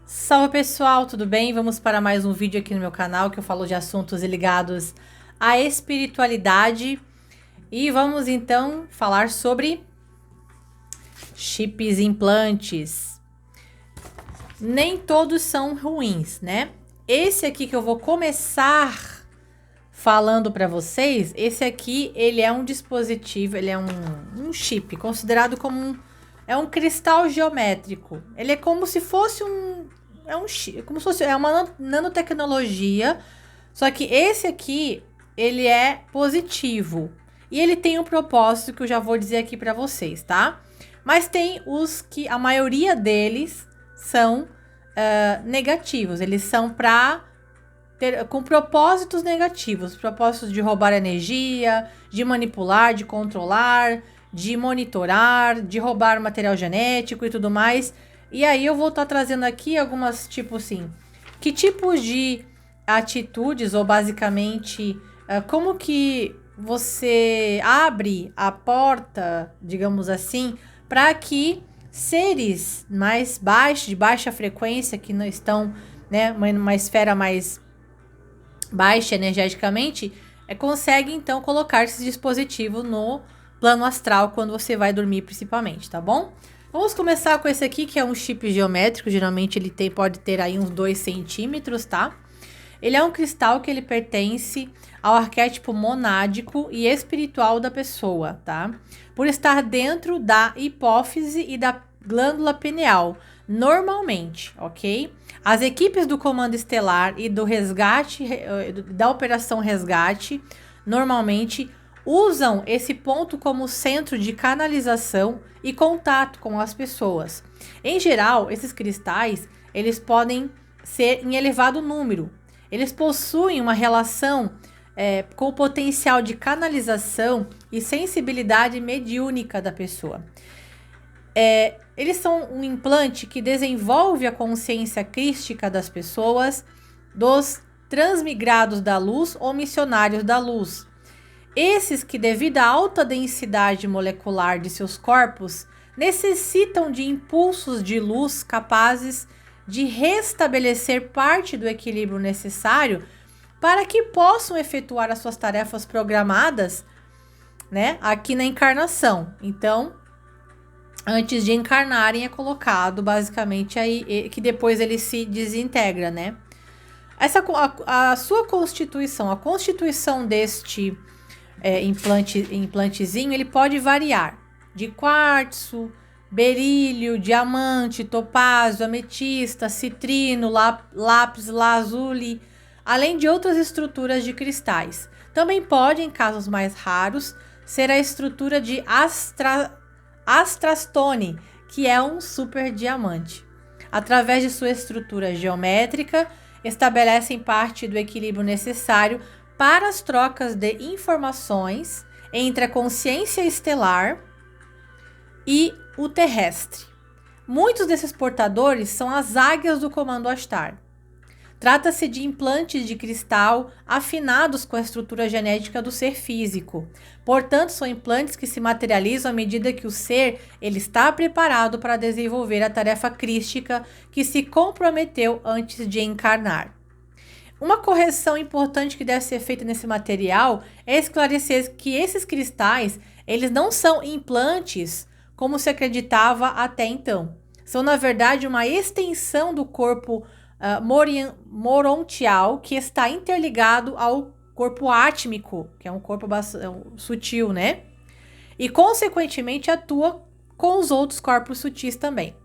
Salve pessoal, tudo bem? Vamos para mais um vídeo aqui no meu canal que eu falo de assuntos ligados à espiritualidade e vamos então falar sobre chips e implantes. Nem todos são ruins, né? Esse aqui que eu vou começar falando para vocês, esse aqui ele é um dispositivo, ele é um chip considerado como é um cristal geométrico. Ele é como se fosse como se fosse uma nanotecnologia, só que esse aqui ele é positivo e ele tem um propósito que eu já vou dizer aqui para vocês, tá? Mas tem os que a maioria deles são negativos, eles são com propósitos negativos, propósitos de roubar energia, de manipular, de controlar, de monitorar, de roubar material genético e tudo mais. E aí eu vou estar trazendo aqui algumas, tipo assim, que tipos de atitudes ou basicamente como que você abre a porta, digamos assim, para que seres mais baixos, de baixa frequência, que não estão, né, numa esfera mais baixa energeticamente, consegue então colocar esse dispositivo no plano astral quando você vai dormir principalmente, tá bom? Vamos começar com esse aqui, que é um chip geométrico. Geralmente ele pode ter aí uns 2 centímetros, tá? Ele é um cristal que ele pertence ao arquétipo monádico e espiritual da pessoa, tá? Por estar dentro da hipófise e da glândula pineal, normalmente, ok? As equipes do Comando Estelar e do resgate, da Operação Resgate, normalmente usam esse ponto como centro de canalização e contato com as pessoas. Em geral, esses cristais, eles podem ser em elevado número. Eles possuem uma relação com o potencial de canalização e sensibilidade mediúnica da pessoa. Eles são um implante que desenvolve a consciência crística das pessoas, dos transmigrados da luz ou missionários da luz. Esses que, devido à alta densidade molecular de seus corpos, necessitam de impulsos de luz capazes de restabelecer parte do equilíbrio necessário para que possam efetuar as suas tarefas programadas, né, aqui na encarnação. Então, antes de encarnarem, é colocado basicamente aí, que depois ele se desintegra, né? A sua constituição, a constituição deste implantezinho, ele pode variar de quartzo, berílio, diamante, topázio, ametista, citrino, lápis lazuli, além de outras estruturas de cristais. Também pode, em casos mais raros, ser a estrutura de astrastone, que é um super diamante. Através de sua estrutura geométrica, estabelecem parte do equilíbrio necessário para as trocas de informações entre a consciência estelar e o terrestre. Muitos desses portadores são as águias do Comando Astar. Trata-se de implantes de cristal afinados com a estrutura genética do ser físico. Portanto, são implantes que se materializam à medida que o ser ele está preparado para desenvolver a tarefa crística que se comprometeu antes de encarnar. Uma correção importante que deve ser feita nesse material é esclarecer que esses cristais, eles não são implantes como se acreditava até então. São, na verdade, uma extensão do corpo morontial que está interligado ao corpo átmico, que é um corpo sutil, né? E, consequentemente, atua com os outros corpos sutis também.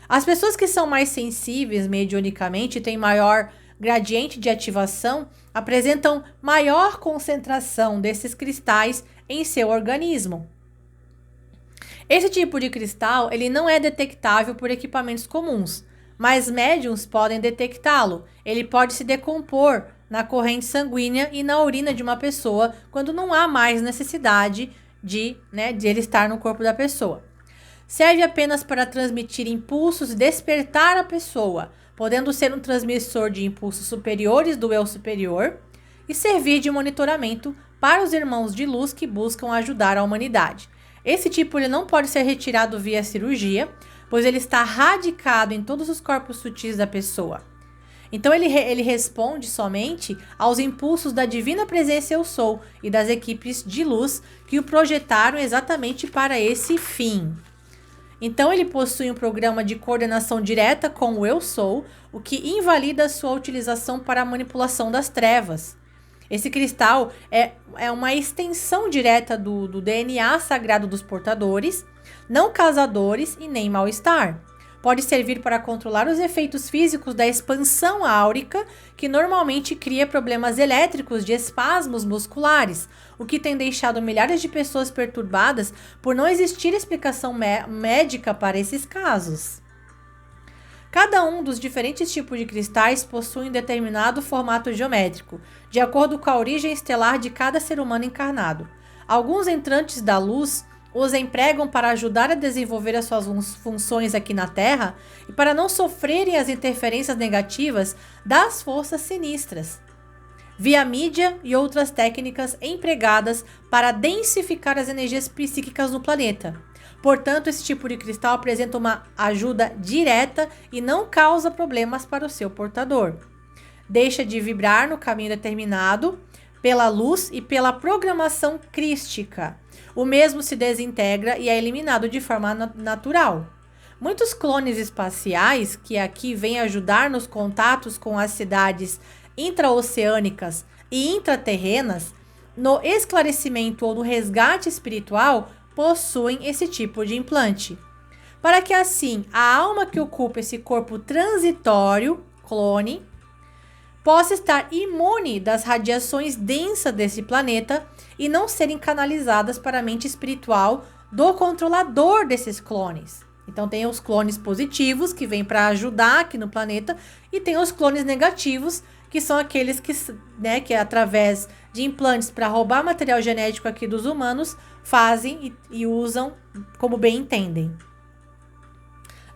As pessoas que são mais sensíveis mediunicamente têm maior gradiente de ativação, apresentam maior concentração desses cristais em seu organismo. Esse tipo de cristal ele não é detectável por equipamentos comuns, mas médiums podem detectá-lo. Ele pode se decompor na corrente sanguínea e na urina de uma pessoa quando não há mais necessidade de ele estar no corpo da pessoa. Serve apenas para transmitir impulsos e despertar a pessoa, podendo ser um transmissor de impulsos superiores do eu superior e servir de monitoramento para os irmãos de luz que buscam ajudar a humanidade. Esse tipo ele não pode ser retirado via cirurgia, pois ele está radicado em todos os corpos sutis da pessoa. Então ele responde somente aos impulsos da divina presença Eu Sou e das equipes de luz que o projetaram exatamente para esse fim. Então ele possui um programa de coordenação direta com o Eu Sou, o que invalida sua utilização para a manipulação das trevas. Esse cristal é uma extensão direta do DNA sagrado dos portadores, não causadores e nem mal-estar. Pode servir para controlar os efeitos físicos da expansão áurica, que normalmente cria problemas elétricos de espasmos musculares, o que tem deixado milhares de pessoas perturbadas por não existir explicação médica para esses casos. Cada um dos diferentes tipos de cristais possui um determinado formato geométrico, de acordo com a origem estelar de cada ser humano encarnado. Alguns entrantes da luz os empregam para ajudar a desenvolver as suas funções aqui na Terra e para não sofrerem as interferências negativas das forças sinistras, via mídia e outras técnicas empregadas para densificar as energias psíquicas no planeta. Portanto, esse tipo de cristal apresenta uma ajuda direta e não causa problemas para o seu portador. Deixa de vibrar no caminho determinado pela luz e pela programação crística. O mesmo se desintegra e é eliminado de forma natural. Muitos clones espaciais, que aqui vêm ajudar nos contatos com as cidades intraoceânicas e intraterrenas, no esclarecimento ou no resgate espiritual, possuem esse tipo de implante. Para que assim a alma que ocupa esse corpo transitório, clone, possa estar imune das radiações densas desse planeta e não serem canalizadas para a mente espiritual do controlador desses clones. Então tem os clones positivos, que vêm para ajudar aqui no planeta, e tem os clones negativos, que são aqueles que através de implantes para roubar material genético aqui dos humanos, fazem e usam como bem entendem.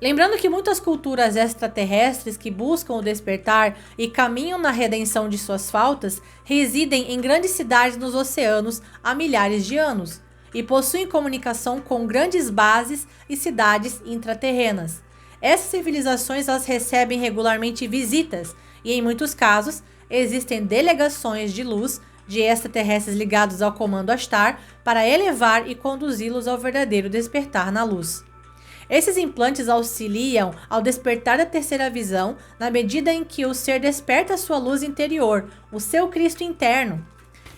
Lembrando que muitas culturas extraterrestres que buscam o despertar e caminham na redenção de suas faltas residem em grandes cidades nos oceanos há milhares de anos e possuem comunicação com grandes bases e cidades intraterrenas. Essas civilizações as recebem regularmente visitas e, em muitos casos, existem delegações de luz de extraterrestres ligados ao comando Astar para elevar e conduzi-los ao verdadeiro despertar na luz. Esses implantes auxiliam ao despertar da terceira visão na medida em que o ser desperta a sua luz interior, o seu Cristo interno.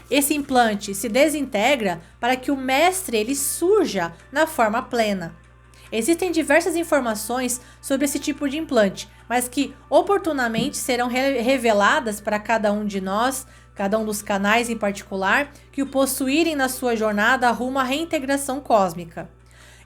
Esse implante se desintegra para que o mestre ele surja na forma plena. Existem diversas informações sobre esse tipo de implante, mas que oportunamente serão reveladas para cada um de nós, cada um dos canais em particular, que o possuírem na sua jornada rumo à reintegração cósmica.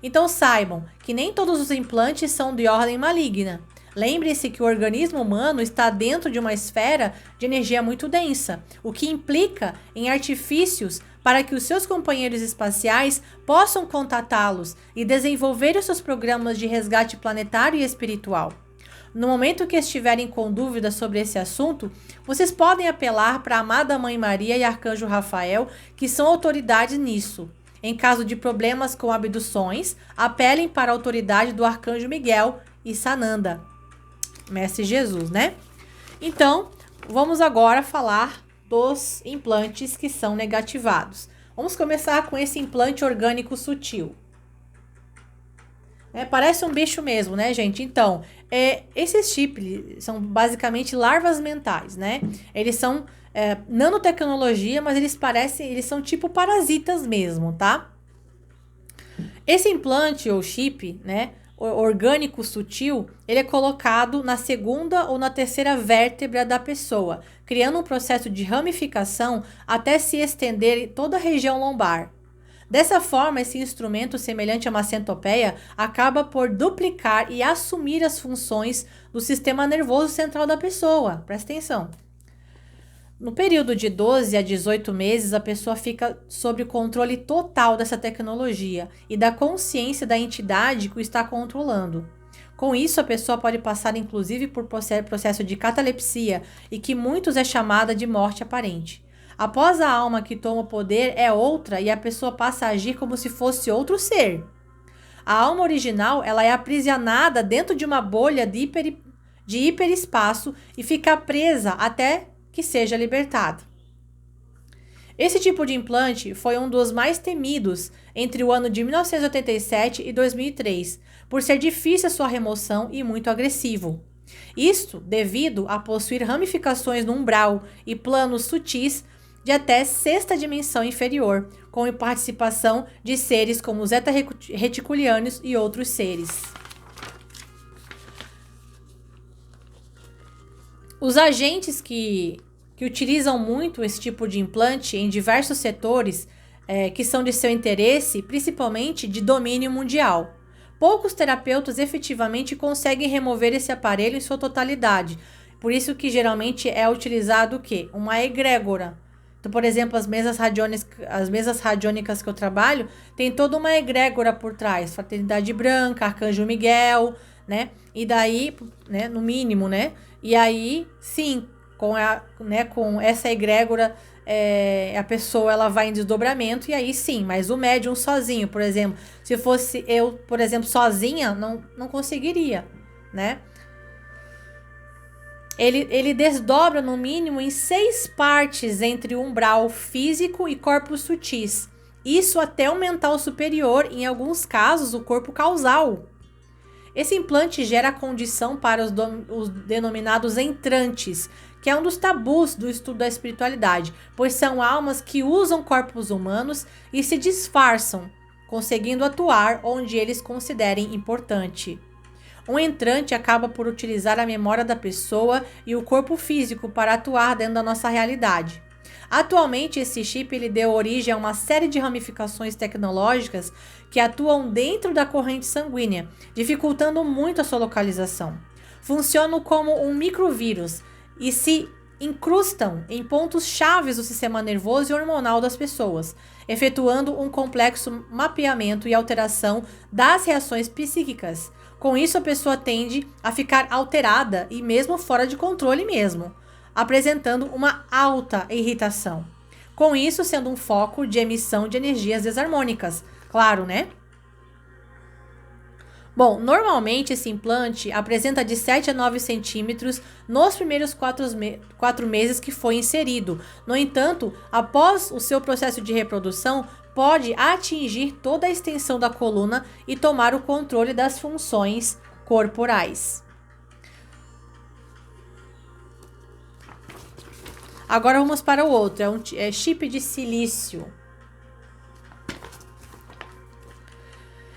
Então saibam que nem todos os implantes são de ordem maligna. Lembre-se que o organismo humano está dentro de uma esfera de energia muito densa, o que implica em artifícios para que os seus companheiros espaciais possam contatá-los e desenvolver os seus programas de resgate planetário e espiritual. No momento que estiverem com dúvidas sobre esse assunto, vocês podem apelar para a amada Mãe Maria e Arcanjo Rafael, que são autoridades nisso. Em caso de problemas com abduções, apelem para a autoridade do Arcanjo Miguel e Sananda, Mestre Jesus, né? Então, vamos agora falar dos implantes que são negativados. Vamos começar com esse implante orgânico sutil. Parece um bicho mesmo, né, gente? Então, esses chips são basicamente larvas mentais, né? Eles são nanotecnologia, mas eles são tipo parasitas mesmo, tá? Esse implante ou chip, né, orgânico sutil, ele é colocado na segunda ou na terceira vértebra da pessoa, criando um processo de ramificação até se estender em toda a região lombar. Dessa forma, esse instrumento, semelhante a uma centopeia, acaba por duplicar e assumir as funções do sistema nervoso central da pessoa. Presta atenção. No período de 12 a 18 meses, a pessoa fica sob controle total dessa tecnologia e da consciência da entidade que o está controlando. Com isso, a pessoa pode passar inclusive por processo de catalepsia e que muitos é chamada de morte aparente. Após a alma que toma o poder é outra e a pessoa passa a agir como se fosse outro ser. A alma original, ela é aprisionada dentro de uma bolha de hiperespaço e fica presa até que seja libertada. Esse tipo de implante foi um dos mais temidos entre o ano de 1987 e 2003, por ser difícil a sua remoção e muito agressivo. Isto devido a possuir ramificações no umbral e planos sutis de até sexta dimensão inferior, com participação de seres como os zeta-reticulianos e outros seres. Os agentes que utilizam muito esse tipo de implante em diversos setores que são de seu interesse, principalmente de domínio mundial. Poucos terapeutas efetivamente conseguem remover esse aparelho em sua totalidade. Por isso que geralmente é utilizado o quê? Uma egrégora. Então, por exemplo, as mesas radiônicas que eu trabalho, tem toda uma egrégora por trás. Fraternidade Branca, Arcanjo Miguel, né? E daí, né, no mínimo, né? E aí, sim, com essa egrégora, a pessoa ela vai em desdobramento, e aí sim, mas o médium sozinho, por exemplo, se fosse eu, por exemplo, sozinha, não conseguiria, né? Ele desdobra no mínimo em 6 partes entre o umbral físico e corpos sutis. Isso até o mental superior, em alguns casos, o corpo causal. Esse implante gera condição para os denominados entrantes, que é um dos tabus do estudo da espiritualidade, pois são almas que usam corpos humanos e se disfarçam, conseguindo atuar onde eles considerem importante. Um entrante acaba por utilizar a memória da pessoa e o corpo físico para atuar dentro da nossa realidade. Atualmente, esse chip ele deu origem a uma série de ramificações tecnológicas que atuam dentro da corrente sanguínea, dificultando muito a sua localização. Funcionam como um microvírus e se incrustam em pontos chaves do sistema nervoso e hormonal das pessoas, efetuando um complexo mapeamento e alteração das reações psíquicas. Com isso, a pessoa tende a ficar alterada e mesmo fora de controle mesmo, apresentando uma alta irritação. Com isso, sendo um foco de emissão de energias desarmônicas. Claro, né? Bom, normalmente esse implante apresenta de 7 a 9 centímetros nos primeiros 4 meses que foi inserido. No entanto, após o seu processo de reprodução, pode atingir toda a extensão da coluna e tomar o controle das funções corporais. Agora vamos para o outro, é chip de silício.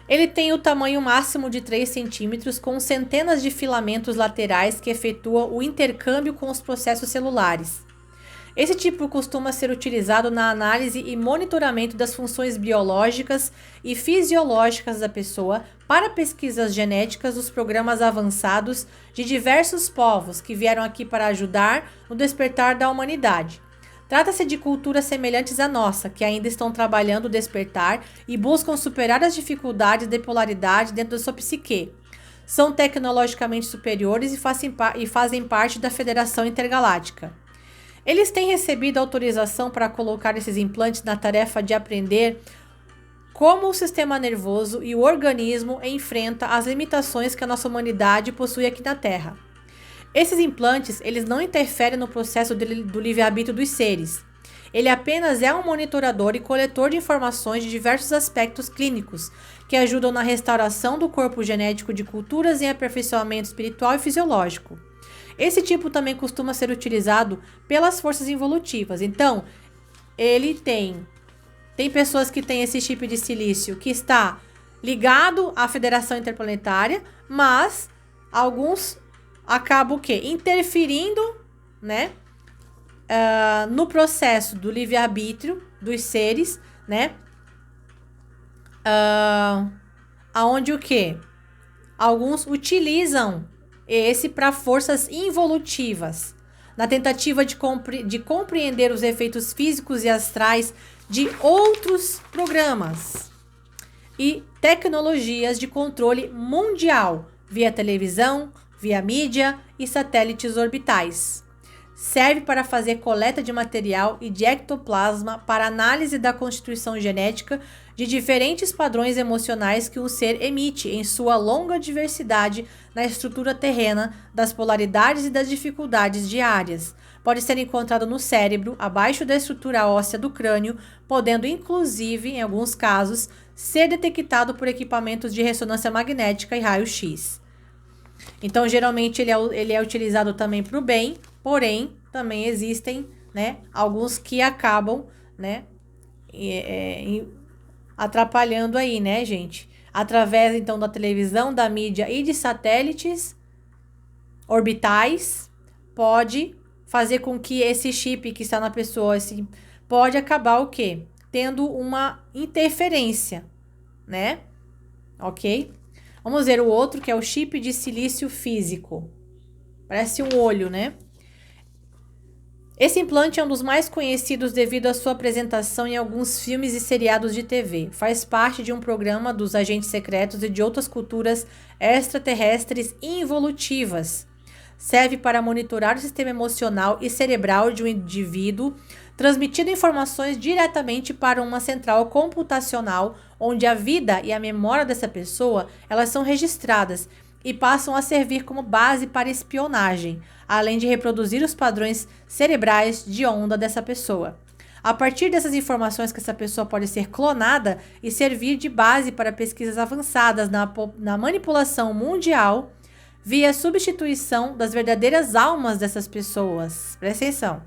Ele tem o tamanho máximo de 3 centímetros, com centenas de filamentos laterais que efetuam o intercâmbio com os processos celulares. Esse tipo costuma ser utilizado na análise e monitoramento das funções biológicas e fisiológicas da pessoa para pesquisas genéticas dos programas avançados de diversos povos que vieram aqui para ajudar no despertar da humanidade. Trata-se de culturas semelhantes à nossa, que ainda estão trabalhando o despertar e buscam superar as dificuldades de polaridade dentro da sua psique. São tecnologicamente superiores e fazem parte da Federação Intergaláctica. Eles têm recebido autorização para colocar esses implantes na tarefa de aprender como o sistema nervoso e o organismo enfrenta as limitações que a nossa humanidade possui aqui na Terra. Esses implantes, eles não interferem no processo do livre-arbítrio dos seres. Ele apenas é um monitorador e coletor de informações de diversos aspectos clínicos, que ajudam na restauração do corpo genético de culturas em aperfeiçoamento espiritual e fisiológico. Esse tipo também costuma ser utilizado pelas forças involutivas. Então, ele tem pessoas que têm esse chip de silício que está ligado à Federação Interplanetária, mas alguns acabam o quê? Interferindo, né? No processo do livre-arbítrio dos seres, né? Aonde o quê? Alguns utilizam esse para forças involutivas, na tentativa de compreender os efeitos físicos e astrais de outros programas e tecnologias de controle mundial, via televisão, via mídia e satélites orbitais. serve para fazer coleta de material e de ectoplasma para análise da constituição genética de diferentes padrões emocionais que um ser emite em sua longa diversidade na estrutura terrena, das polaridades e das dificuldades diárias. Pode ser encontrado no cérebro, abaixo da estrutura óssea do crânio, podendo inclusive, em alguns casos, ser detectado por equipamentos de ressonância magnética e raio-x. Então, geralmente, ele é utilizado também para o bem, porém, também existem, né, alguns que acabam, né, atrapalhando aí, né, gente? Através, então, da televisão, da mídia e de satélites orbitais, pode fazer com que esse chip que está na pessoa, assim, pode acabar o quê? Tendo uma interferência, né? Ok? Vamos ver o outro, que é o chip de silício físico. Parece um olho, né? Esse implante é um dos mais conhecidos devido à sua apresentação em alguns filmes e seriados de TV. Faz parte de um programa dos agentes secretos e de outras culturas extraterrestres involutivas. Serve para monitorar o sistema emocional e cerebral de um indivíduo, transmitindo informações diretamente para uma central computacional, onde a vida e a memória dessa pessoa, elas são registradas e passam a servir como base para espionagem, além de reproduzir os padrões cerebrais de onda dessa pessoa. A partir dessas informações que essa pessoa pode ser clonada e servir de base para pesquisas avançadas na manipulação mundial, via substituição das verdadeiras almas dessas pessoas. Presta atenção.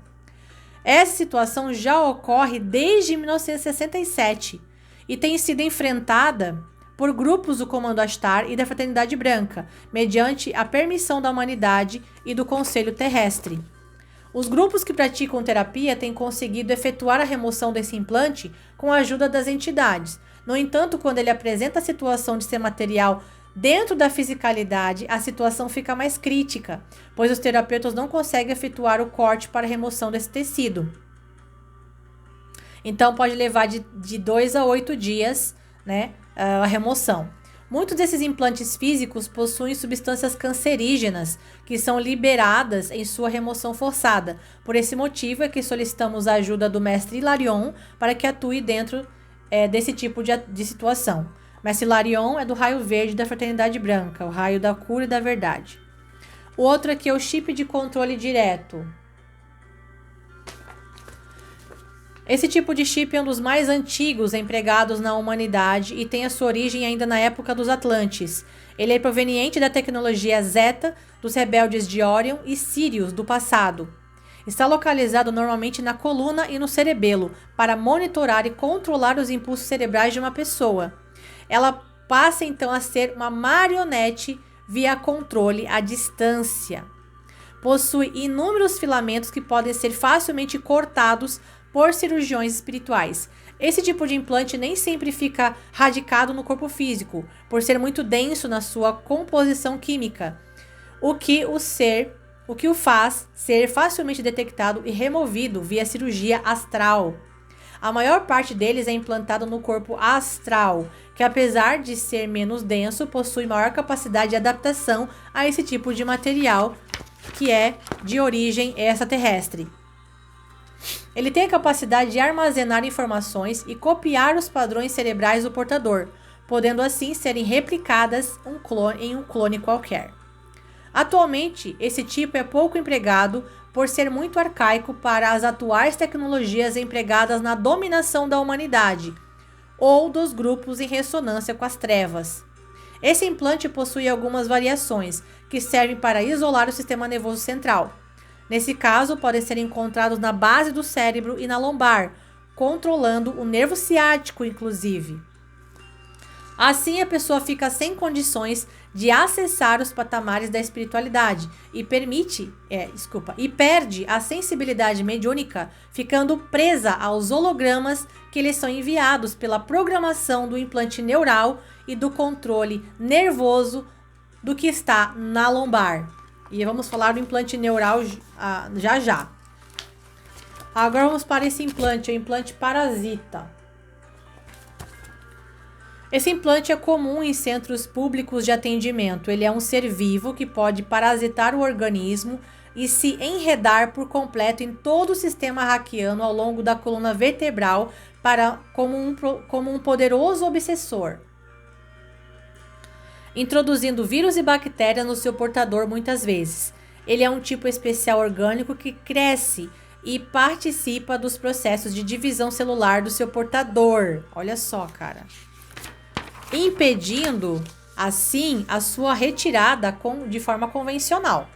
Essa situação já ocorre desde 1967 e tem sido enfrentada por grupos do Comando Ashtar e da Fraternidade Branca, mediante a permissão da humanidade e do Conselho Terrestre. Os grupos que praticam terapia têm conseguido efetuar a remoção desse implante com a ajuda das entidades. No entanto, quando ele apresenta a situação de ser material dentro da fisicalidade, a situação fica mais crítica, pois os terapeutas não conseguem efetuar o corte para a remoção desse tecido. Então, pode levar de 2 a 8 dias, né, a remoção. Muitos desses implantes físicos possuem substâncias cancerígenas que são liberadas em sua remoção forçada. Por esse motivo é que solicitamos a ajuda do mestre Hilarion para que atue dentro desse tipo de situação. Mestre Hilarion é do raio verde da Fraternidade Branca, o raio da cura e da verdade. O outro aqui é o chip de controle direto. Esse tipo de chip é um dos mais antigos empregados na humanidade e tem a sua origem ainda na época dos Atlantes. Ele é proveniente da tecnologia Zeta, dos rebeldes de Orion e Sirius do passado. Está localizado normalmente na coluna e no cerebelo, para monitorar e controlar os impulsos cerebrais de uma pessoa. Ela passa então a ser uma marionete via controle à distância. Possui inúmeros filamentos que podem ser facilmente cortados por cirurgiões espirituais. Esse tipo de implante nem sempre fica radicado no corpo físico, por ser muito denso na sua composição química, o que o faz ser facilmente detectado e removido via cirurgia astral. A maior parte deles é implantado no corpo astral, que apesar de ser menos denso, possui maior capacidade de adaptação a esse tipo de material que é de origem extraterrestre. Ele tem a capacidade de armazenar informações e copiar os padrões cerebrais do portador, podendo assim serem replicadas em um clone qualquer. Atualmente, esse tipo é pouco empregado por ser muito arcaico para as atuais tecnologias empregadas na dominação da humanidade ou dos grupos em ressonância com as trevas. Esse implante possui algumas variações que servem para isolar o sistema nervoso central. Nesse caso, podem ser encontrados na base do cérebro e na lombar, controlando o nervo ciático, inclusive. Assim, a pessoa fica sem condições de acessar os patamares da espiritualidade e perde a sensibilidade mediúnica, ficando presa aos hologramas que lhes são enviados pela programação do implante neural e do controle nervoso do que está na lombar. E vamos falar do implante neural já já. Agora vamos para esse implante, o implante parasita. Esse implante é comum em centros públicos de atendimento. Ele é um ser vivo que pode parasitar o organismo, e se enredar por completo em todo o sistema raquiano ao longo da coluna vertebral como um poderoso obsessor, introduzindo vírus e bactérias no seu portador muitas vezes. Ele é um tipo especial orgânico que cresce e participa dos processos de divisão celular do seu portador. Olha só, cara. Impedindo, assim, a sua retirada de forma convencional.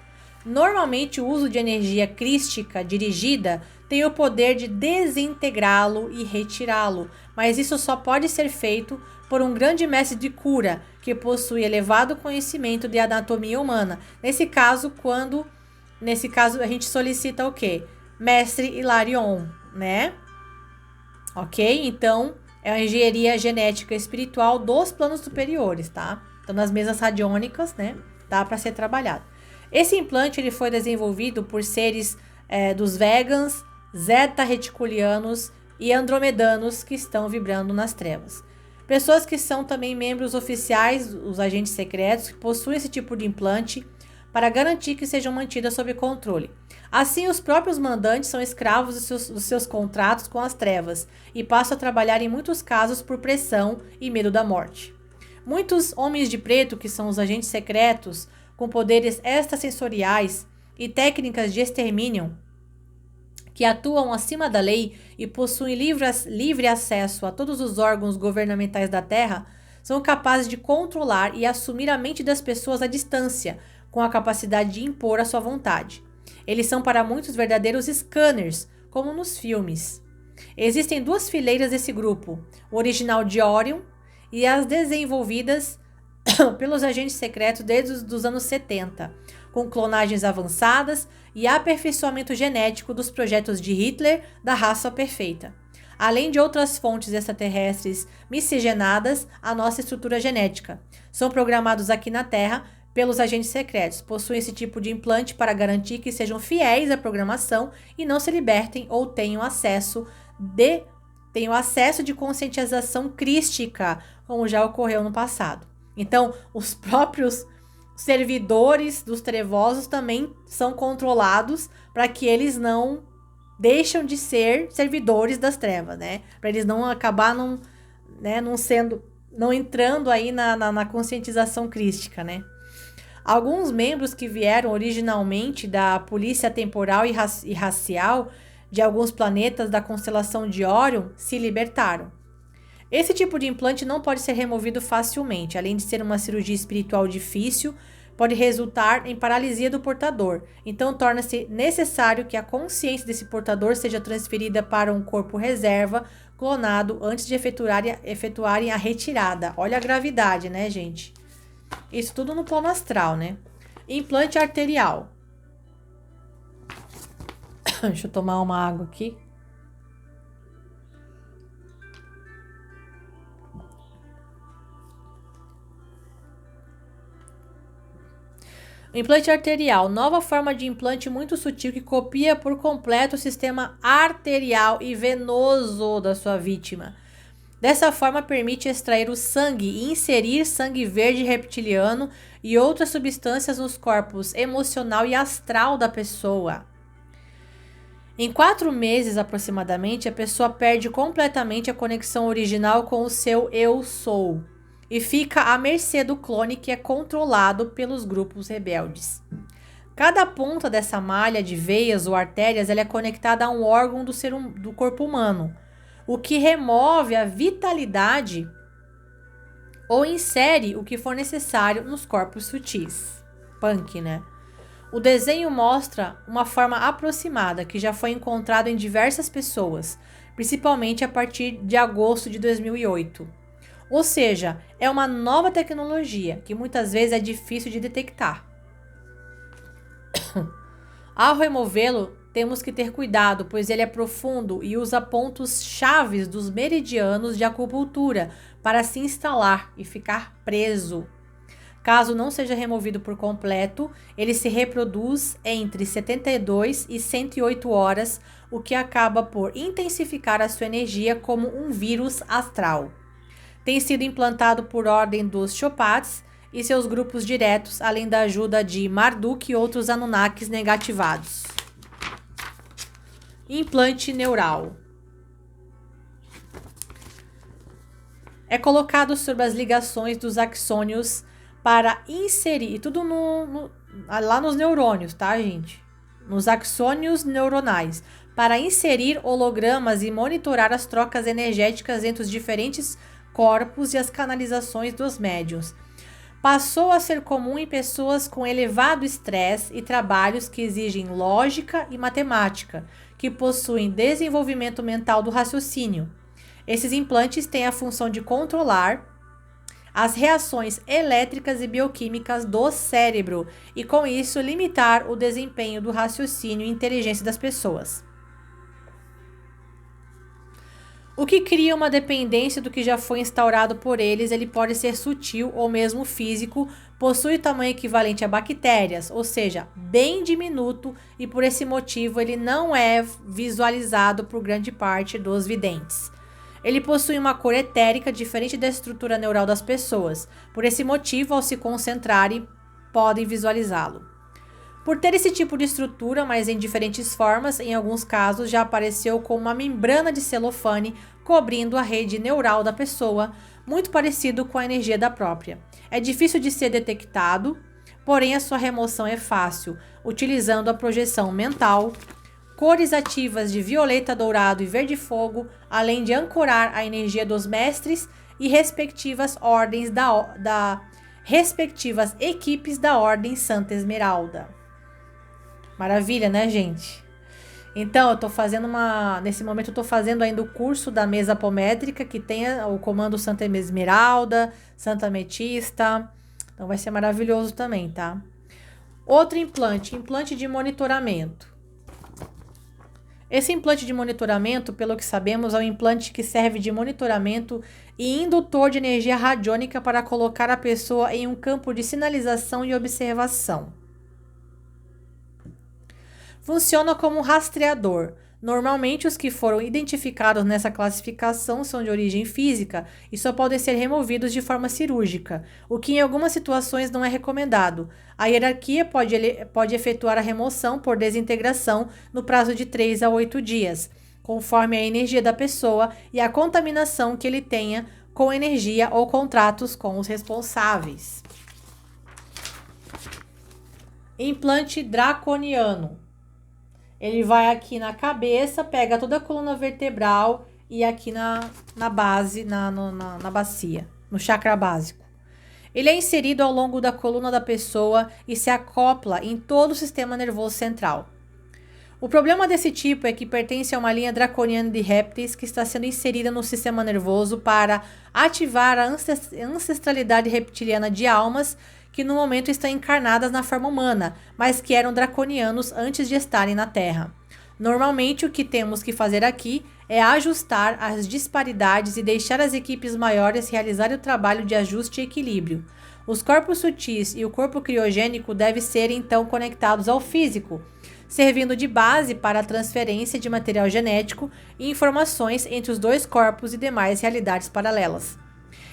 Normalmente, o uso de energia crística dirigida tem o poder de desintegrá-lo e retirá-lo, mas isso só pode ser feito por um grande mestre de cura que possui elevado conhecimento de anatomia humana. Nesse caso, a gente solicita o quê? Mestre Hilarion, né? Ok? Então, é a engenharia genética espiritual dos planos superiores, tá? Então, nas mesas radiônicas, né? Dá para ser trabalhado. Esse implante ele foi desenvolvido por seres dos vegans, zeta reticulianos e andromedanos que estão vibrando nas trevas. Pessoas que são também membros oficiais, os agentes secretos, que possuem esse tipo de implante para garantir que sejam mantidas sob controle. Assim, os próprios mandantes são escravos dos seus contratos com as trevas e passam a trabalhar em muitos casos por pressão e medo da morte. Muitos homens de preto, que são os agentes secretos, com poderes extrasensoriais e técnicas de extermínio, que atuam acima da lei e possuem livre acesso a todos os órgãos governamentais da Terra, são capazes de controlar e assumir a mente das pessoas à distância, com a capacidade de impor a sua vontade. Eles são para muitos verdadeiros scanners, como nos filmes. Existem duas fileiras desse grupo, o original de Orion e as desenvolvidas pelos agentes secretos desde os anos 70, com clonagens avançadas e aperfeiçoamento genético dos projetos de Hitler da raça perfeita, além de outras fontes extraterrestres miscigenadas à nossa estrutura genética. São programados aqui na Terra pelos agentes secretos, possuem esse tipo de implante para garantir que sejam fiéis à programação e não se libertem ou tenham acesso de conscientização crística, como já ocorreu no passado. Então, os próprios servidores dos trevosos também são controlados para que eles não deixam de ser servidores das trevas, né? Para eles não acabar não entrando aí na conscientização crística, né? Alguns membros que vieram originalmente da polícia temporal e racial de alguns planetas da constelação de Órion se libertaram. Esse tipo de implante não pode ser removido facilmente, além de ser uma cirurgia espiritual difícil, pode resultar em paralisia do portador. Então, torna-se necessário que a consciência desse portador seja transferida para um corpo reserva, clonado, antes de efetuarem a retirada. Olha a gravidade, né, gente? Isso tudo no plano astral, né? Implante arterial. Deixa eu tomar uma água aqui. Implante arterial, nova forma de implante muito sutil que copia por completo o sistema arterial e venoso da sua vítima. Dessa forma, permite extrair o sangue e inserir sangue verde reptiliano e outras substâncias nos corpos emocional e astral da pessoa. Em 4 meses aproximadamente, a pessoa perde completamente a conexão original com o seu eu sou e fica à mercê do clone que é controlado pelos grupos rebeldes. Cada ponta dessa malha de veias ou artérias ela é conectada a um órgão do corpo humano, o que remove a vitalidade ou insere o que for necessário nos corpos sutis. Punk, né? O desenho mostra uma forma aproximada que já foi encontrado em diversas pessoas, principalmente a partir de agosto de 2008. Ou seja, é uma nova tecnologia que muitas vezes é difícil de detectar. Ao removê-lo, temos que ter cuidado, pois ele é profundo e usa pontos chaves dos meridianos de acupuntura para se instalar e ficar preso. Caso não seja removido por completo, ele se reproduz entre 72 e 108 horas, o que acaba por intensificar a sua energia como um vírus astral. Tem sido implantado por ordem dos Chopats e seus grupos diretos, além da ajuda de Marduk e outros Anunnakis negativados. Implante neural. É colocado sobre as ligações dos axônios para inserir, tudo lá nos neurônios, tá, gente? Nos axônios neuronais, para inserir hologramas e monitorar as trocas energéticas entre os diferentes corpos e as canalizações dos médiuns. Passou a ser comum em pessoas com elevado estresse e trabalhos que exigem lógica e matemática, que possuem desenvolvimento mental do raciocínio. Esses implantes têm a função de controlar as reações elétricas e bioquímicas do cérebro e, com isso, limitar o desempenho do raciocínio e inteligência das pessoas. O que cria uma dependência do que já foi instaurado por eles, ele pode ser sutil ou mesmo físico, possui tamanho equivalente a bactérias, ou seja, bem diminuto, e por esse motivo ele não é visualizado por grande parte dos videntes. Ele possui uma cor etérica diferente da estrutura neural das pessoas, por esse motivo, ao se concentrarem, podem visualizá-lo. Por ter esse tipo de estrutura, mas em diferentes formas, em alguns casos já apareceu com uma membrana de celofane cobrindo a rede neural da pessoa, muito parecido com a energia da própria. É difícil de ser detectado, porém a sua remoção é fácil, utilizando a projeção mental, cores ativas de violeta, dourado e verde fogo, além de ancorar a energia dos mestres e respectivas ordens respectivas equipes da Ordem Santa Esmeralda. Maravilha, né, gente? Então, eu tô fazendo nesse momento eu tô fazendo ainda o curso da mesa apométrica, que tem o comando Santa Esmeralda, Santa Ametista. Então vai ser maravilhoso também, tá? Outro implante de monitoramento. Esse implante de monitoramento, pelo que sabemos, é um implante que serve de monitoramento e indutor de energia radiônica para colocar a pessoa em um campo de sinalização e observação. Funciona como um rastreador. Normalmente, os que foram identificados nessa classificação são de origem física e só podem ser removidos de forma cirúrgica, o que em algumas situações não é recomendado. A hierarquia pode efetuar a remoção por desintegração no prazo de 3 a 8 dias, conforme a energia da pessoa e a contaminação que ele tenha com energia ou contratos com os responsáveis. Implante draconiano. Ele vai aqui na cabeça, pega toda a coluna vertebral e aqui na base, na bacia, no chakra básico. Ele é inserido ao longo da coluna da pessoa e se acopla em todo o sistema nervoso central. O problema desse tipo é que pertence a uma linha draconiana de répteis que está sendo inserida no sistema nervoso para ativar a ancestralidade reptiliana de almas que no momento estão encarnadas na forma humana, mas que eram draconianos antes de estarem na Terra. Normalmente, o que temos que fazer aqui é ajustar as disparidades e deixar as equipes maiores realizarem o trabalho de ajuste e equilíbrio. Os corpos sutis e o corpo criogênico devem ser, então, conectados ao físico, servindo de base para a transferência de material genético e informações entre os dois corpos e demais realidades paralelas.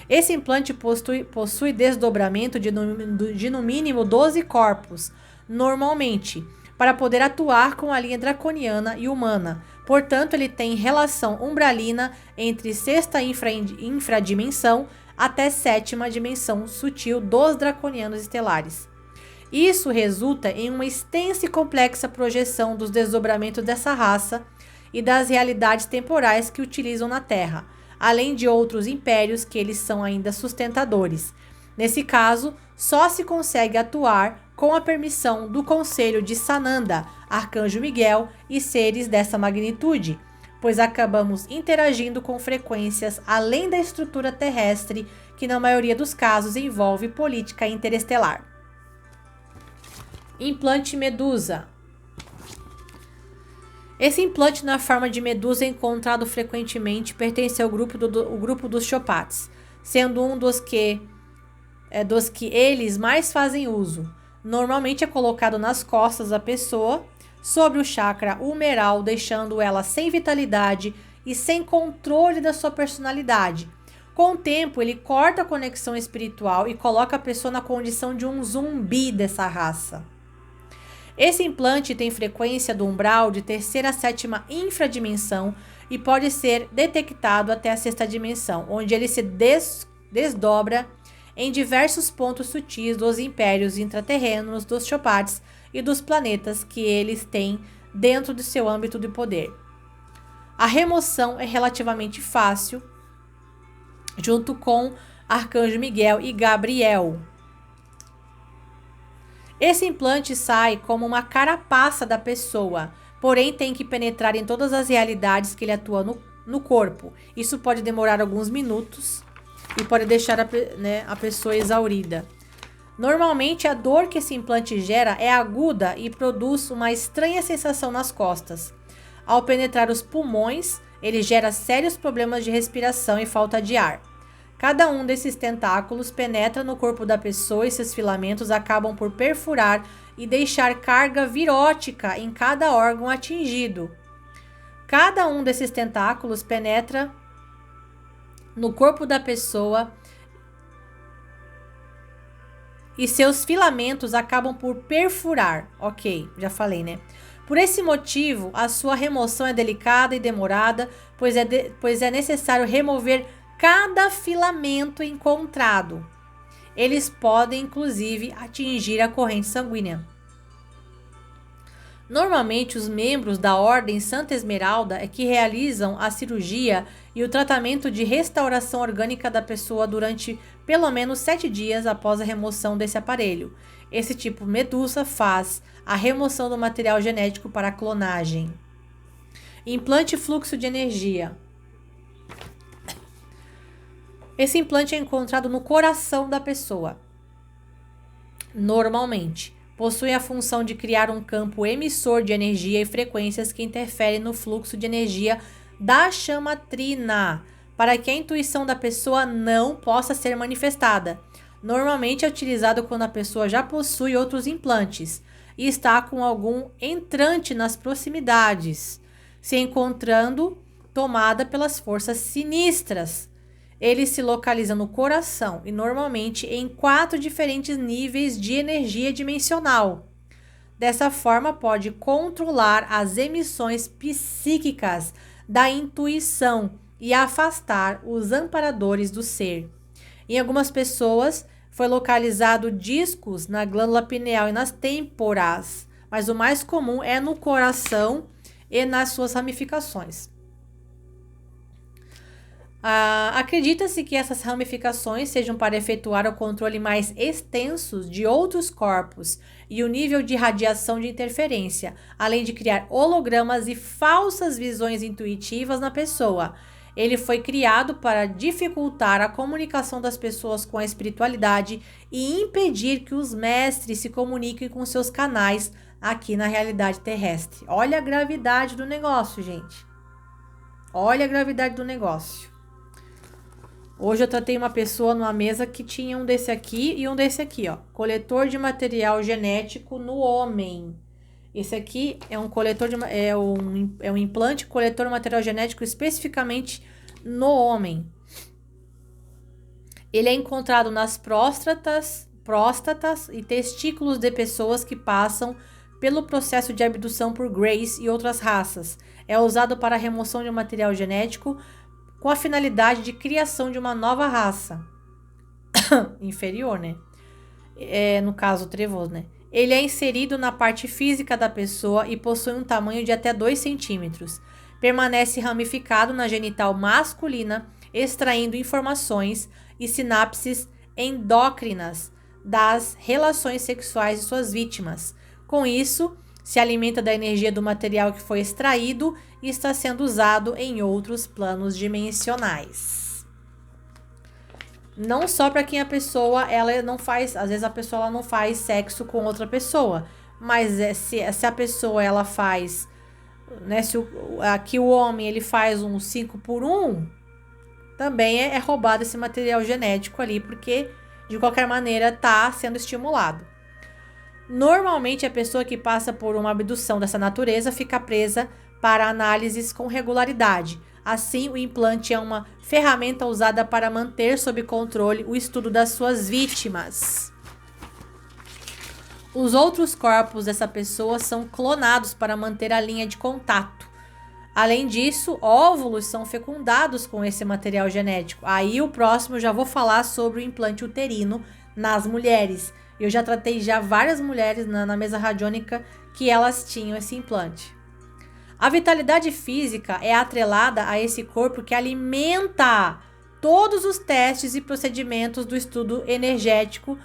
Esse implante possui desdobramento de no mínimo 12 corpos, normalmente, para poder atuar com a linha draconiana e humana. Portanto, ele tem relação umbralina entre sexta infradimensão até sétima dimensão sutil dos draconianos estelares. Isso resulta em uma extensa e complexa projeção dos desdobramentos dessa raça e das realidades temporais que utilizam na Terra, além de outros impérios que eles são ainda sustentadores. Nesse caso, só se consegue atuar com a permissão do Conselho de Sananda, Arcanjo Miguel e seres dessa magnitude, pois acabamos interagindo com frequências além da estrutura terrestre, que na maioria dos casos envolve política interestelar. Implante medusa. Esse implante na forma de medusa encontrado frequentemente pertence ao grupo dos Chopats, sendo um dos que eles mais fazem uso. Normalmente é colocado nas costas da pessoa, sobre o chakra humeral, deixando ela sem vitalidade e sem controle da sua personalidade, Com o tempo, ele corta a conexão espiritual e coloca a pessoa na condição de um zumbi dessa raça. Esse implante tem frequência do umbral de terceira a sétima infradimensão e pode ser detectado até a sexta dimensão, onde ele se desdobra em diversos pontos sutis dos impérios intraterrenos, dos Chopates e dos planetas que eles têm dentro do seu âmbito de poder. A remoção é relativamente fácil, junto com Arcanjo Miguel e Gabriel. Esse implante sai como uma carapaça da pessoa, porém tem que penetrar em todas as realidades que ele atua no corpo. Isso pode demorar alguns minutos e pode deixar a pessoa exaurida. Normalmente, a dor que esse implante gera é aguda e produz uma estranha sensação nas costas. Ao penetrar os pulmões, ele gera sérios problemas de respiração e falta de ar. Cada um desses tentáculos penetra no corpo da pessoa e seus filamentos acabam por perfurar e deixar carga virótica em cada órgão atingido. Cada um desses tentáculos penetra no corpo da pessoa e seus filamentos acabam por perfurar. Ok, já falei, né? Por esse motivo, a sua remoção é delicada e demorada, pois é necessário remover cada filamento encontrado. Eles podem, inclusive, atingir a corrente sanguínea. Normalmente, os membros da Ordem Santa Esmeralda é que realizam a cirurgia e o tratamento de restauração orgânica da pessoa durante pelo menos 7 dias após a remoção desse aparelho. Esse tipo Medusa faz a remoção do material genético para a clonagem. Implante fluxo de energia. Esse implante é encontrado no coração da pessoa. Normalmente, possui a função de criar um campo emissor de energia e frequências que interferem no fluxo de energia da chama trina, para que a intuição da pessoa não possa ser manifestada. Normalmente é utilizado quando a pessoa já possui outros implantes e está com algum entrante nas proximidades, se encontrando tomada pelas forças sinistras. Ele se localiza no coração e normalmente em 4 diferentes níveis de energia dimensional. Dessa forma, pode controlar as emissões psíquicas da intuição e afastar os amparadores do ser. Em algumas pessoas, foi localizado discos na glândula pineal e nas têmporas, mas o mais comum é no coração e nas suas ramificações. Acredita-se que essas ramificações sejam para efetuar o controle mais extenso de outros corpos e o nível de radiação de interferência, além de criar hologramas e falsas visões intuitivas na pessoa. Ele foi criado para dificultar a comunicação das pessoas com a espiritualidade e impedir que os mestres se comuniquem com seus canais aqui na realidade terrestre. Olha a gravidade do negócio, gente. Olha a gravidade do negócio. Hoje eu tratei uma pessoa numa mesa que tinha um desse aqui e um desse aqui, ó. Coletor de material genético no homem. Esse aqui é um coletor é um implante coletor de material genético especificamente no homem. Ele é encontrado nas próstatas e testículos de pessoas que passam pelo processo de abdução por Grace e outras raças. É usado para a remoção de um material genético com a finalidade de criação de uma nova raça inferior, né? No caso, trevoso, né? Ele é inserido na parte física da pessoa e possui um tamanho de até 2 centímetros. Permanece ramificado na genital masculina, extraindo informações e sinapses endócrinas das relações sexuais de suas vítimas. Com isso, se alimenta da energia do material que foi extraído e está sendo usado em outros planos dimensionais. Não só para quem a pessoa, ela não faz, às vezes a pessoa ela não faz sexo com outra pessoa, mas se a pessoa ela faz, né, aqui o homem ele faz um 5x1, também é roubado esse material genético ali, porque de qualquer maneira está sendo estimulado. Normalmente, a pessoa que passa por uma abdução dessa natureza fica presa para análises com regularidade. Assim, o implante é uma ferramenta usada para manter sob controle o estudo das suas vítimas. Os outros corpos dessa pessoa são clonados para manter a linha de contato. Além disso, óvulos são fecundados com esse material genético. Aí o próximo eu já vou falar sobre o implante uterino nas mulheres. Eu já tratei várias mulheres na mesa radiônica que elas tinham esse implante. A vitalidade física é atrelada a esse corpo que alimenta todos os testes e procedimentos do estudo energético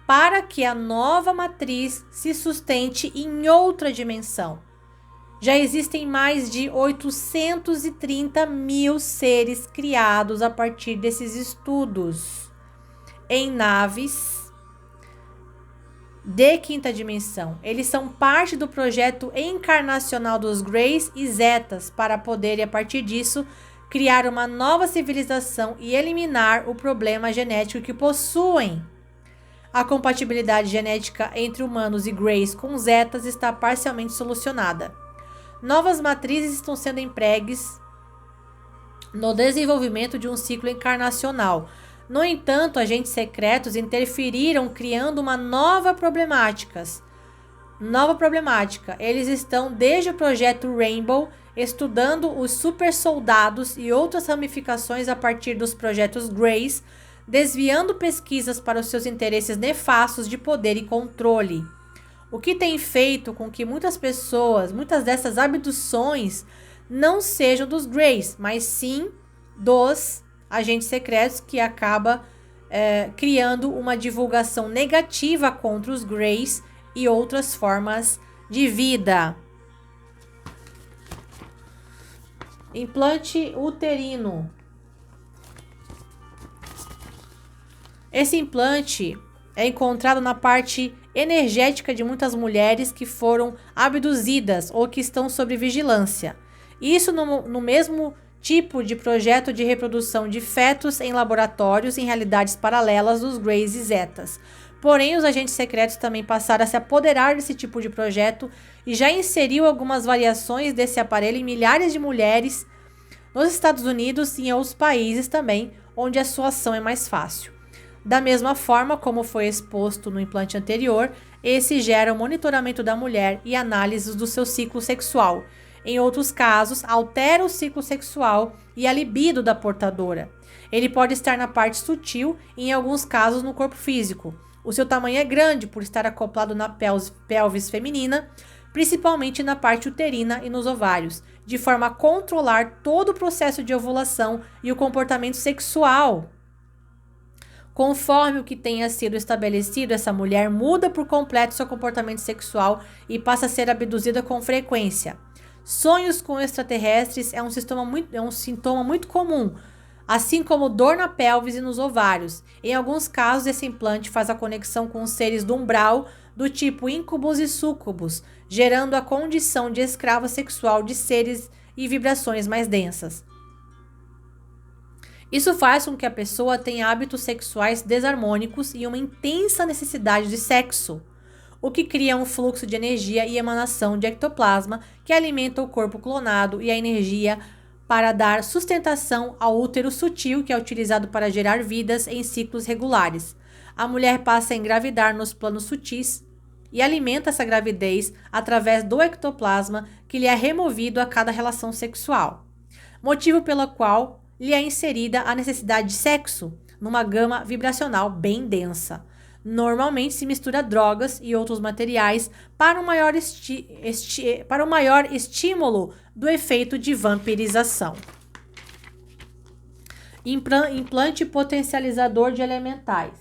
para que a nova matriz se sustente em outra dimensão. Já existem mais de 830 mil seres criados a partir desses estudos em naves de quinta dimensão. Eles são parte do projeto encarnacional dos Greys e Zetas para poderem, a partir disso, criar uma nova civilização e eliminar o problema genético que possuem. A compatibilidade genética entre humanos e Greys com Zetas está parcialmente solucionada. Novas matrizes estão sendo empregues no desenvolvimento de um ciclo encarnacional. No entanto, agentes secretos interferiram criando uma nova problemática. Eles estão desde o projeto Rainbow estudando os super soldados e outras ramificações a partir dos projetos Greys, desviando pesquisas para os seus interesses nefastos de poder e controle. O que tem feito com que muitas dessas abduções não sejam dos Greys, mas sim dos agentes secretos, que acaba criando uma divulgação negativa contra os Greys e outras formas de vida. Implante uterino. Esse implante é encontrado na parte energética de muitas mulheres que foram abduzidas ou que estão sob vigilância. Isso no mesmo tipo de projeto de reprodução de fetos em laboratórios em realidades paralelas dos Greys e Zetas. Porém, os agentes secretos também passaram a se apoderar desse tipo de projeto e já inseriu algumas variações desse aparelho em milhares de mulheres nos Estados Unidos e em outros países também, onde a sua ação é mais fácil. Da mesma forma como foi exposto no implante anterior, esse gera o monitoramento da mulher e análises do seu ciclo sexual. Em outros casos, altera o ciclo sexual e a libido da portadora. Ele pode estar na parte sutil e, em alguns casos, no corpo físico. O seu tamanho é grande por estar acoplado na pelvis feminina, principalmente na parte uterina e nos ovários, de forma a controlar todo o processo de ovulação e o comportamento sexual. Conforme o que tenha sido estabelecido, essa mulher muda por completo seu comportamento sexual e passa a ser abduzida com frequência. Sonhos com extraterrestres é um sintoma muito comum, assim como dor na pelvis e nos ovários. Em alguns casos, esse implante faz a conexão com os seres do umbral do tipo íncubos e súcubos, gerando a condição de escrava sexual de seres e vibrações mais densas. Isso faz com que a pessoa tenha hábitos sexuais desarmônicos e uma intensa necessidade de sexo, o que cria um fluxo de energia e emanação de ectoplasma que alimenta o corpo clonado e a energia para dar sustentação ao útero sutil, que é utilizado para gerar vidas em ciclos regulares. A mulher passa a engravidar nos planos sutis e alimenta essa gravidez através do ectoplasma que lhe é removido a cada relação sexual, motivo pelo qual lhe é inserida a necessidade de sexo, numa gama vibracional bem densa. Normalmente se mistura drogas e outros materiais para um maior estímulo do efeito de vampirização. Implante potencializador de elementais.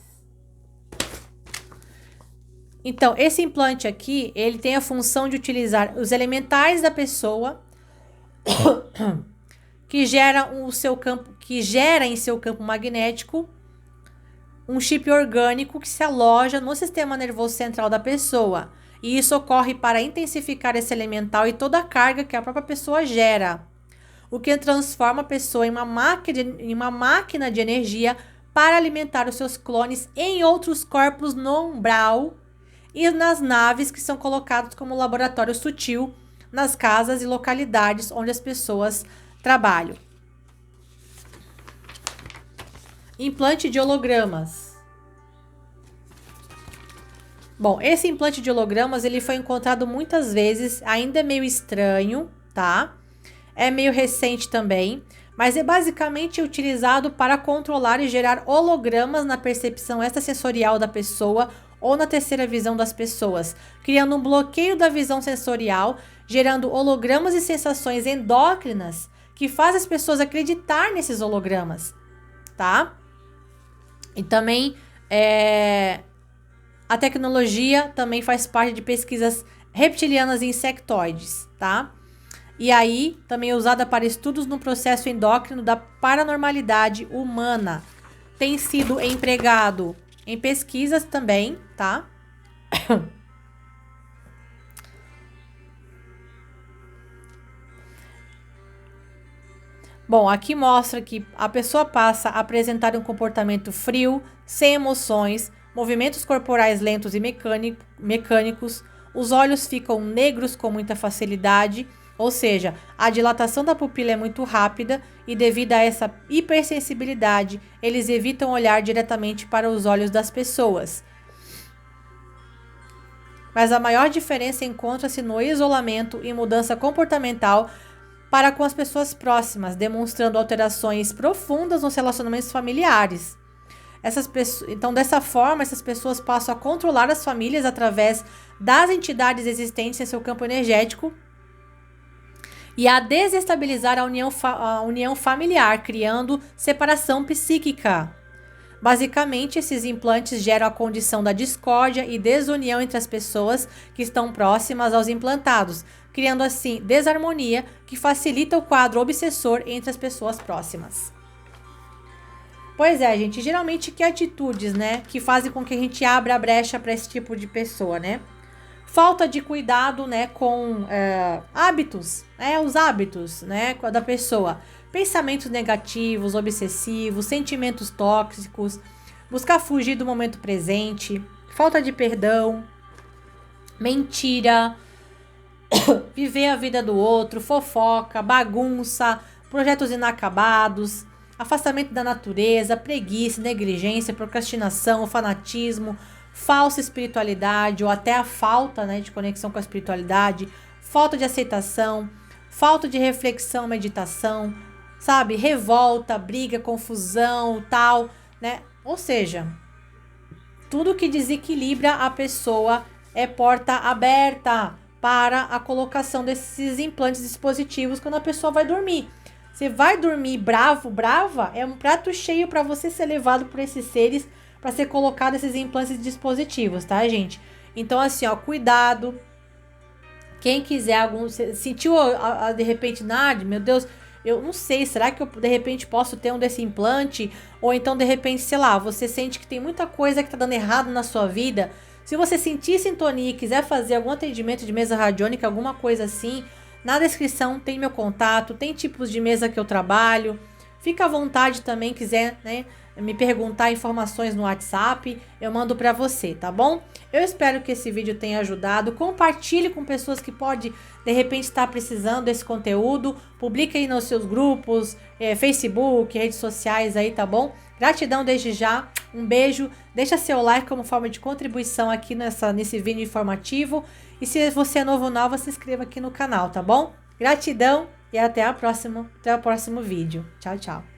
Então, esse implante aqui, ele tem a função de utilizar os elementais da pessoa que gera em seu campo magnético um chip orgânico que se aloja no sistema nervoso central da pessoa. E isso ocorre para intensificar esse elemental e toda a carga que a própria pessoa gera, o que transforma a pessoa em uma máquina de energia para alimentar os seus clones em outros corpos no umbral e nas naves que são colocados como laboratório sutil nas casas e localidades onde as pessoas trabalham. Implante de hologramas. Bom, esse implante de hologramas, ele foi encontrado muitas vezes, ainda é meio estranho, tá? É meio recente também, mas é basicamente utilizado para controlar e gerar hologramas na percepção extrasensorial da pessoa ou na terceira visão das pessoas, criando um bloqueio da visão sensorial, gerando hologramas e sensações endócrinas que faz as pessoas acreditar nesses hologramas, tá? E também a tecnologia também faz parte de pesquisas reptilianas e insectoides, tá? E aí, também é usada para estudos no processo endócrino da paranormalidade humana. Tem sido empregado em pesquisas também, tá? Bom, aqui mostra que a pessoa passa a apresentar um comportamento frio, sem emoções, movimentos corporais lentos e mecânicos, os olhos ficam negros com muita facilidade, ou seja, a dilatação da pupila é muito rápida e devido a essa hipersensibilidade, eles evitam olhar diretamente para os olhos das pessoas. Mas a maior diferença encontra-se no isolamento e mudança comportamental para com as pessoas próximas, demonstrando alterações profundas nos relacionamentos familiares. Então, dessa forma, essas pessoas passam a controlar as famílias através das entidades existentes em seu campo energético e a desestabilizar a união familiar, criando separação psíquica. Basicamente, esses implantes geram a condição da discórdia e desunião entre as pessoas que estão próximas aos implantados, criando assim desarmonia que facilita o quadro obsessor entre as pessoas próximas. Pois é, gente, geralmente que atitudes, né, que fazem com que a gente abra a brecha para esse tipo de pessoa, né? Falta de cuidado, né, com hábitos, os hábitos, né, da pessoa. Pensamentos negativos, obsessivos, sentimentos tóxicos, buscar fugir do momento presente, falta de perdão, mentira, viver a vida do outro, fofoca, bagunça, projetos inacabados, afastamento da natureza, preguiça, negligência, procrastinação, fanatismo, falsa espiritualidade ou até a falta, né, de conexão com a espiritualidade, falta de aceitação, falta de reflexão, meditação, sabe, revolta, briga, confusão, tal, né? Ou seja, tudo que desequilibra a pessoa é porta aberta para a colocação desses implantes dispositivos quando a pessoa vai dormir. Você vai dormir bravo, brava, é um prato cheio para você ser levado por esses seres para ser colocado esses implantes dispositivos, tá, gente? Então, assim, ó, cuidado. Quem quiser sentiu de repente, meu Deus, eu não sei, será que eu de repente posso ter um desse implante? Ou então, de repente, sei lá, você sente que tem muita coisa que tá dando errado na sua vida. Se você sentir sintonia e quiser fazer algum atendimento de mesa radiônica, alguma coisa assim, na descrição tem meu contato, tem tipos de mesa que eu trabalho. Fica à vontade também, quiser, né, me perguntar informações no WhatsApp, eu mando para você, tá bom? Eu espero que esse vídeo tenha ajudado. Compartilhe com pessoas que podem, de repente, estar precisando desse conteúdo. Publique aí nos seus grupos, Facebook, redes sociais aí, tá bom? Gratidão desde já. Um beijo. Deixa seu like como forma de contribuição aqui nesse vídeo informativo. E se você é novo ou nova, se inscreva aqui no canal, tá bom? Gratidão e até o próximo vídeo. Tchau, tchau.